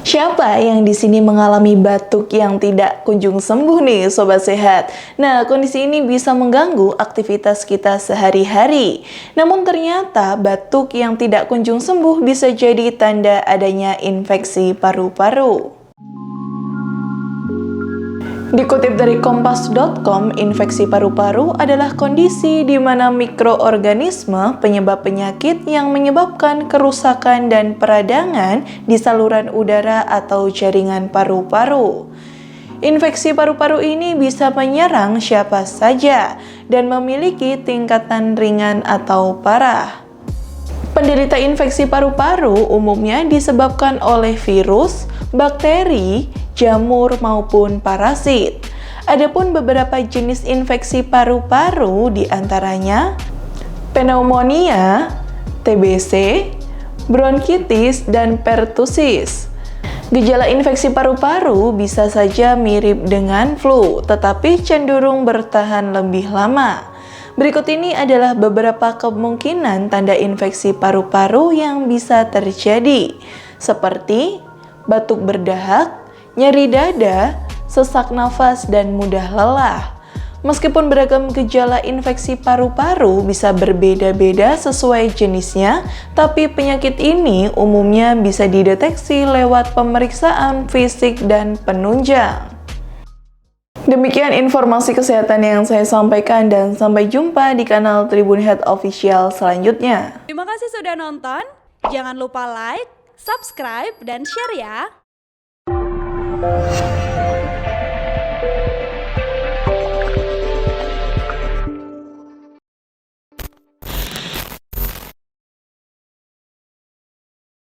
Siapa yang di sini mengalami batuk yang tidak kunjung sembuh nih, Sobat Sehat? Nah, kondisi ini bisa mengganggu aktivitas kita sehari-hari. Namun ternyata batuk yang tidak kunjung sembuh bisa jadi tanda adanya infeksi paru-paru. Dikutip dari kompas.com, infeksi paru-paru adalah kondisi di mana mikroorganisme penyebab penyakit yang menyebabkan kerusakan dan peradangan di saluran udara atau jaringan paru-paru. Infeksi paru-paru ini bisa menyerang siapa saja dan memiliki tingkatan ringan atau parah. Penderita infeksi paru-paru umumnya disebabkan oleh virus, bakteri, jamur maupun parasit. Adapun beberapa jenis infeksi paru-paru diantaranya pneumonia, TBC, bronkitis, dan pertusis. Gejala infeksi paru-paru bisa saja mirip dengan flu, tetapi cenderung bertahan lebih lama. Berikut ini adalah beberapa kemungkinan tanda infeksi paru-paru yang bisa terjadi, seperti batuk berdahak, nyeri dada, sesak nafas, dan mudah lelah. Meskipun beragam gejala infeksi paru-paru bisa berbeda-beda sesuai jenisnya, tapi penyakit ini umumnya bisa dideteksi lewat pemeriksaan fisik dan penunjang. Demikian informasi kesehatan yang saya sampaikan dan sampai jumpa di kanal Tribun Head Official selanjutnya. Terima kasih sudah nonton. Jangan lupa like, subscribe, dan share ya.